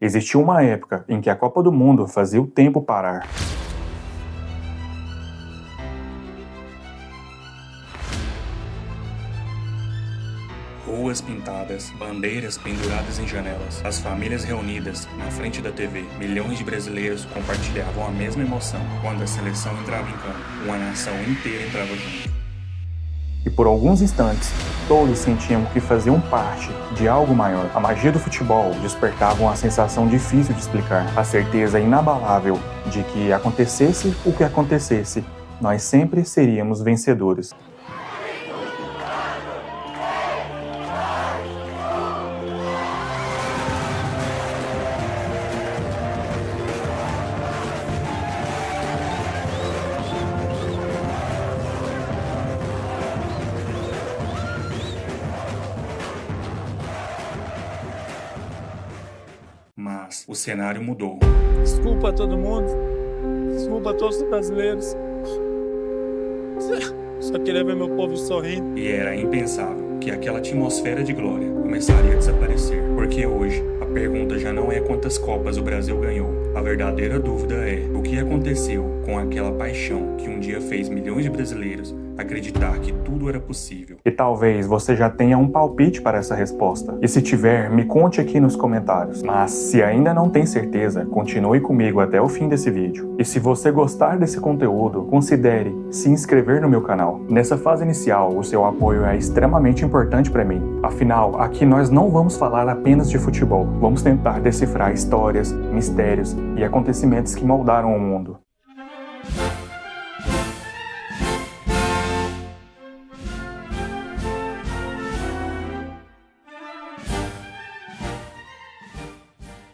Existiu uma época em que a Copa do Mundo fazia o tempo parar. Ruas pintadas, bandeiras penduradas em janelas, as famílias reunidas na frente da TV. Milhões de brasileiros compartilhavam a mesma emoção quando a seleção entrava em campo. Uma nação inteira entrava junto. E por alguns instantes, todos sentiam que faziam parte de algo maior. A magia do futebol despertava uma sensação difícil de explicar. A certeza inabalável de que acontecesse o que acontecesse, nós sempre seríamos vencedores. Mas o cenário mudou. Desculpa a todo mundo. Desculpa a todos os brasileiros. Só queria ver meu povo sorrindo. E era impensável que aquela atmosfera de glória começaria a desaparecer. Porque hoje, a pergunta já não é quantas Copas o Brasil ganhou. A verdadeira dúvida é o que aconteceu com aquela paixão que um dia fez milhões de brasileiros acreditar que tudo era possível. E talvez você já tenha um palpite para essa resposta. E se tiver, me conte aqui nos comentários. Mas se ainda não tem certeza, continue comigo até o fim desse vídeo. E se você gostar desse conteúdo, considere se inscrever no meu canal. Nessa fase inicial, o seu apoio é extremamente importante para mim. Afinal, aqui nós não vamos falar apenas de futebol. Vamos tentar decifrar histórias, mistérios e acontecimentos que moldaram o mundo.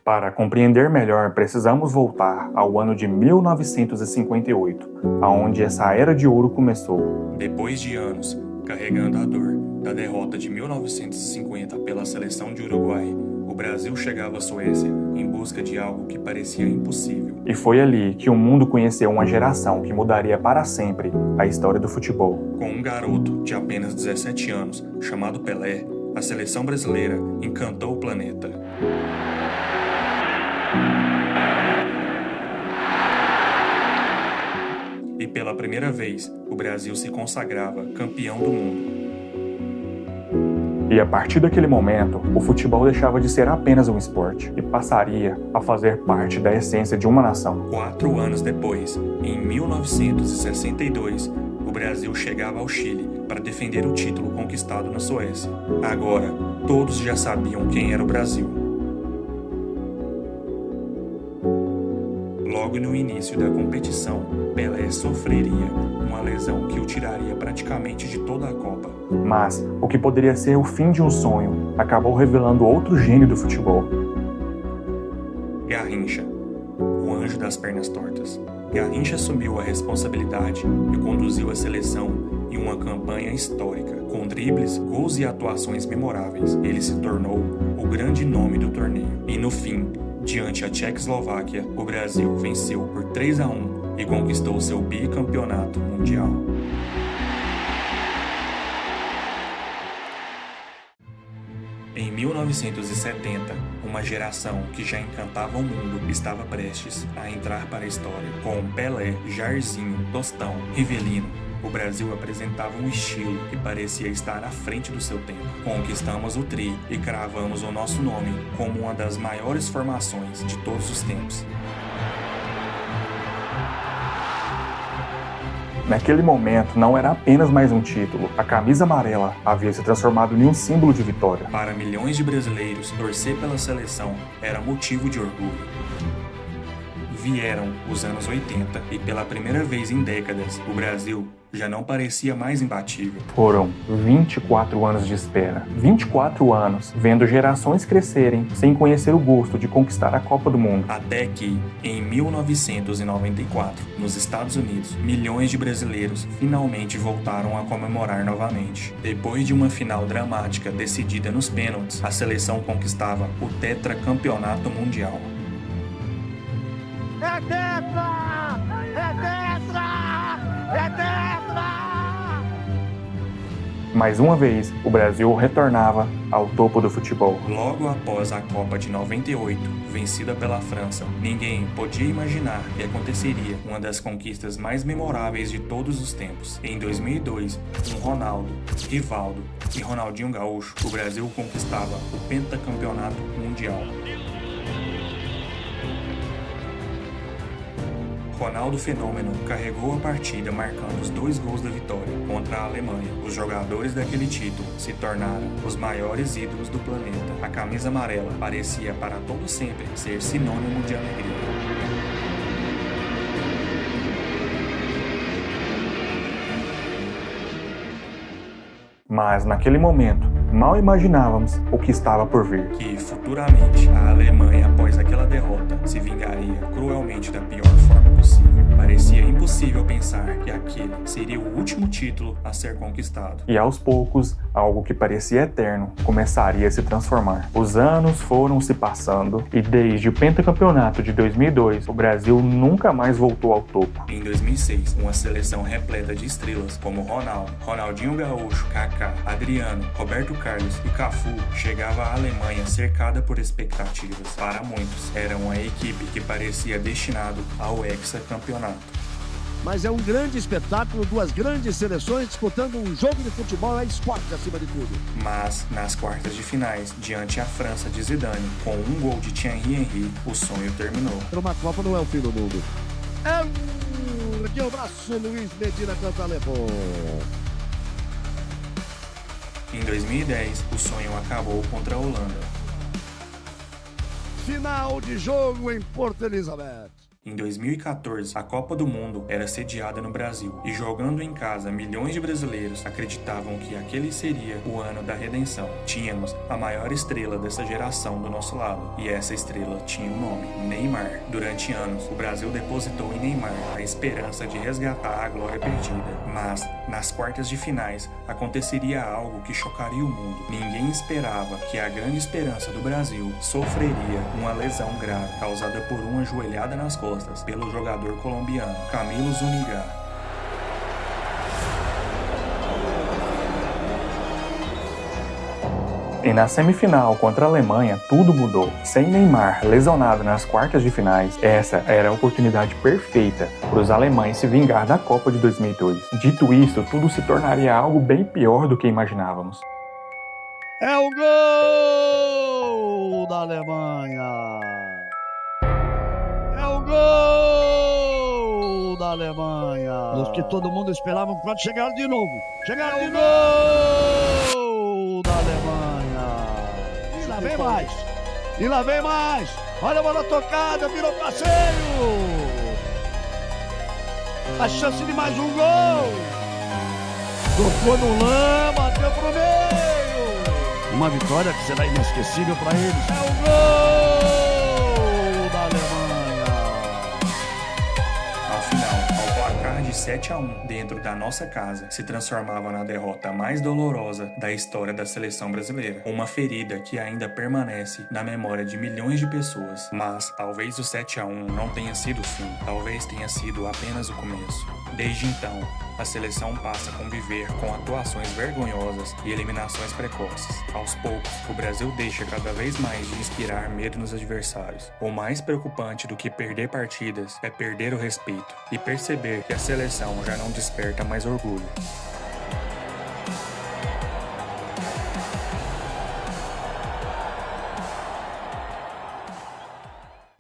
Para compreender melhor, precisamos voltar ao ano de 1958, aonde essa era de ouro começou. Depois de anos carregando a dor da derrota de 1950 pela seleção de Uruguai, o Brasil chegava à Suécia em busca de algo que parecia impossível. E foi ali que o mundo conheceu uma geração que mudaria para sempre a história do futebol. Com um garoto de apenas 17 anos, chamado Pelé, a seleção brasileira encantou o planeta. E pela primeira vez, o Brasil se consagrava campeão do mundo. E a partir daquele momento, o futebol deixava de ser apenas um esporte e passaria a fazer parte da essência de uma nação. 4 anos depois, em 1962, o Brasil chegava ao Chile para defender o título conquistado na Suécia. Agora, todos já sabiam quem era o Brasil. Logo no início da competição, Pelé sofreria uma lesão que o tiraria praticamente de toda a Copa. Mas o que poderia ser o fim de um sonho acabou revelando outro gênio do futebol. Garrincha, o anjo das pernas tortas. Garrincha assumiu a responsabilidade e conduziu a seleção em uma campanha histórica. Com dribles, gols e atuações memoráveis, ele se tornou o grande nome do torneio. E no fim, diante a Tchecoslováquia, o Brasil venceu por 3-1 e conquistou seu bicampeonato mundial. Em 1970, uma geração que já encantava o mundo estava prestes a entrar para a história. Com Pelé, Jairzinho, Tostão, Rivelino, o Brasil apresentava um estilo que parecia estar à frente do seu tempo. Conquistamos o Tri e cravamos o nosso nome como uma das maiores formações de todos os tempos. Naquele momento, não era apenas mais um título. A camisa amarela havia se transformado em um símbolo de vitória. Para milhões de brasileiros, torcer pela seleção era motivo de orgulho. Vieram os anos 80 e pela primeira vez em décadas, o Brasil já não parecia mais imbatível. Foram 24 anos de espera. 24 anos vendo gerações crescerem sem conhecer o gosto de conquistar a Copa do Mundo. Até que, em 1994, nos Estados Unidos, milhões de brasileiros finalmente voltaram a comemorar novamente. Depois de uma final dramática decidida nos pênaltis, a seleção conquistava o tetracampeonato mundial. É tetra! É tetra! É tetra! Mais uma vez, o Brasil retornava ao topo do futebol. Logo após a Copa de 98, vencida pela França, ninguém podia imaginar que aconteceria uma das conquistas mais memoráveis de todos os tempos. Em 2002, com Ronaldo, Rivaldo e Ronaldinho Gaúcho, o Brasil conquistava o pentacampeonato mundial. Ronaldo Fenômeno carregou a partida marcando os 2 gols da vitória contra a Alemanha. Os jogadores daquele título se tornaram os maiores ídolos do planeta. A camisa amarela parecia para todo sempre ser sinônimo de alegria. Mas naquele momento, mal imaginávamos o que estava por vir. Que futuramente a Alemanha, após aquela derrota, se vingaria cruelmente da pior forma possível. Parecia impossível pensar que aquele seria o último título a ser conquistado. E aos poucos, algo que parecia eterno começaria a se transformar. Os anos foram se passando e desde o pentacampeonato de 2002, o Brasil nunca mais voltou ao topo. Em 2006, uma seleção repleta de estrelas como Ronaldo, Ronaldinho Gaúcho, Kaká, Adriano, Roberto Carlos e Cafu chegava à Alemanha cercada por expectativas. Para muitos, era uma equipe que parecia destinado ao hexacampeonato. Mas é um grande espetáculo, 2 grandes seleções disputando um jogo de futebol, é esporte acima de tudo. Mas, nas quartas de finais, diante a França de Zidane, com um gol de Thierry Henry, o sonho terminou. Uma Copa não é o fim do mundo. De um braço, Luiz Medina canta levou. Em 2010, o sonho acabou contra a Holanda. Final de jogo em Porto Elizabeth. Em 2014, a Copa do Mundo era sediada no Brasil e jogando em casa, milhões de brasileiros acreditavam que aquele seria o ano da redenção. Tínhamos a maior estrela dessa geração do nosso lado e essa estrela tinha um nome, Neymar. Durante anos, o Brasil depositou em Neymar a esperança de resgatar a glória perdida, mas nas quartas de finais aconteceria algo que chocaria o mundo. Ninguém esperava que a grande esperança do Brasil sofreria uma lesão grave causada por uma joelhada nas costas pelo jogador colombiano Camilo Zúñiga. E na semifinal contra a Alemanha, tudo mudou. Sem Neymar lesionado nas quartas de finais, essa era a oportunidade perfeita para os alemães se vingar da Copa de 2002. Dito isso, tudo se tornaria algo bem pior do que imaginávamos. É o gol da Alemanha! É o gol da Alemanha! Os que todo mundo esperava quando chegaram de novo. Chegaram de novo da Alemanha! E lá vem mais! E lá vem mais! Olha a bola tocada, virou passeio! A chance de mais um gol! Tocou no lama, bateu pro meio! Uma vitória que será inesquecível para eles. É o gol da Alemanha! Afinal, ao placar de 7-1 dentro da nossa casa, se transformava na derrota mais dolorosa da história da seleção brasileira. Uma ferida que ainda permanece na memória de milhões de pessoas. Mas talvez o 7-1 não tenha sido o fim, talvez tenha sido apenas o começo. Desde então, a seleção passa a conviver com atuações vergonhosas e eliminações precoces. Aos poucos, o Brasil deixa cada vez mais de inspirar medo nos adversários. O mais preocupante do que perder partidas é perder o respeito e perceber que a seleção já não desperta mais orgulho.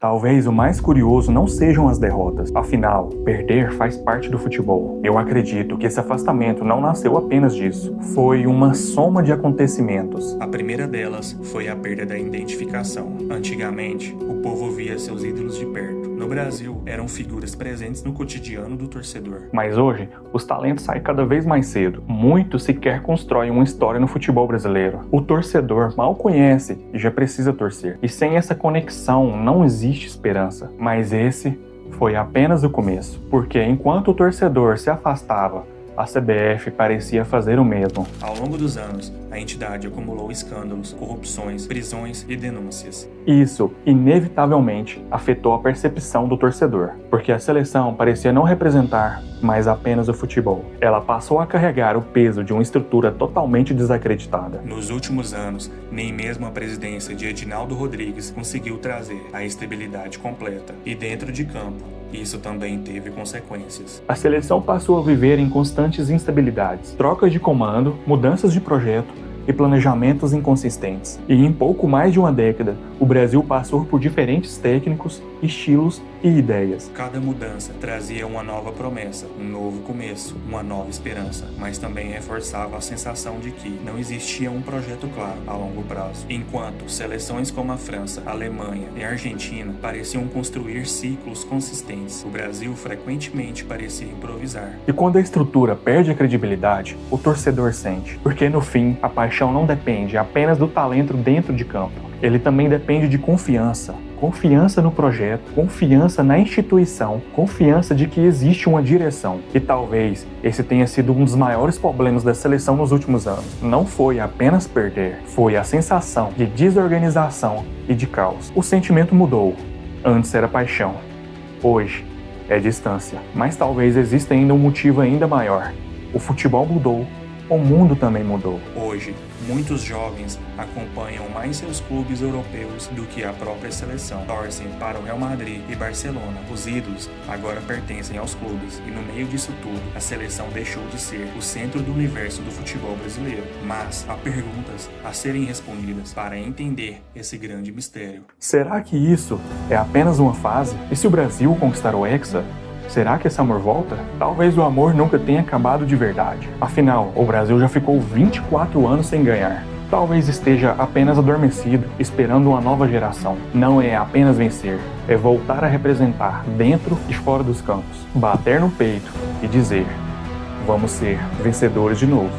Talvez o mais curioso não sejam as derrotas, afinal, perder faz parte do futebol. Eu acredito que esse afastamento não nasceu apenas disso, foi uma soma de acontecimentos. A primeira delas foi a perda da identificação. Antigamente, o povo via seus ídolos de perto. No Brasil, eram figuras presentes no cotidiano do torcedor. Mas hoje, os talentos saem cada vez mais cedo. Muitos sequer constroem uma história no futebol brasileiro. O torcedor mal conhece e já precisa torcer. E sem essa conexão, não existe esperança. Mas esse foi apenas o começo. Porque enquanto o torcedor se afastava, a CBF parecia fazer o mesmo. Ao longo dos anos, a entidade acumulou escândalos, corrupções, prisões e denúncias. Isso, inevitavelmente, afetou a percepção do torcedor, porque a seleção parecia não representar mais apenas o futebol. Ela passou a carregar o peso de uma estrutura totalmente desacreditada. Nos últimos anos, nem mesmo a presidência de Edinaldo Rodrigues conseguiu trazer a estabilidade completa. E dentro de campo, isso também teve consequências. A seleção passou a viver em constantes instabilidades, trocas de comando, mudanças de projeto e planejamentos inconsistentes. E em pouco mais de uma década, o Brasil passou por diferentes técnicos, estilos e ideias. Cada mudança trazia uma nova promessa, um novo começo, uma nova esperança, mas também reforçava a sensação de que não existia um projeto claro a longo prazo. Enquanto seleções como a França, a Alemanha e a Argentina pareciam construir ciclos consistentes, o Brasil frequentemente parecia improvisar. E quando a estrutura perde a credibilidade, o torcedor sente, porque no fim, a paixão não depende apenas do talento dentro de campo. Ele também depende de confiança. Confiança no projeto, confiança na instituição, confiança de que existe uma direção. E talvez esse tenha sido um dos maiores problemas da seleção nos últimos anos. Não foi apenas perder, foi a sensação de desorganização e de caos. O sentimento mudou. Antes era paixão. Hoje é distância. Mas talvez exista ainda um motivo ainda maior. O futebol mudou. O mundo também mudou. Hoje, muitos jovens acompanham mais seus clubes europeus do que a própria seleção. Torcem para o Real Madrid e Barcelona. Os ídolos agora pertencem aos clubes. E no meio disso tudo, a seleção deixou de ser o centro do universo do futebol brasileiro. Mas há perguntas a serem respondidas para entender esse grande mistério. Será que isso é apenas uma fase? E se o Brasil conquistar o Hexa? Será que esse amor volta? Talvez o amor nunca tenha acabado de verdade. Afinal, o Brasil já ficou 24 anos sem ganhar. Talvez esteja apenas adormecido, esperando uma nova geração. Não é apenas vencer, é voltar a representar dentro e fora dos campos. Bater no peito e dizer: vamos ser vencedores de novo.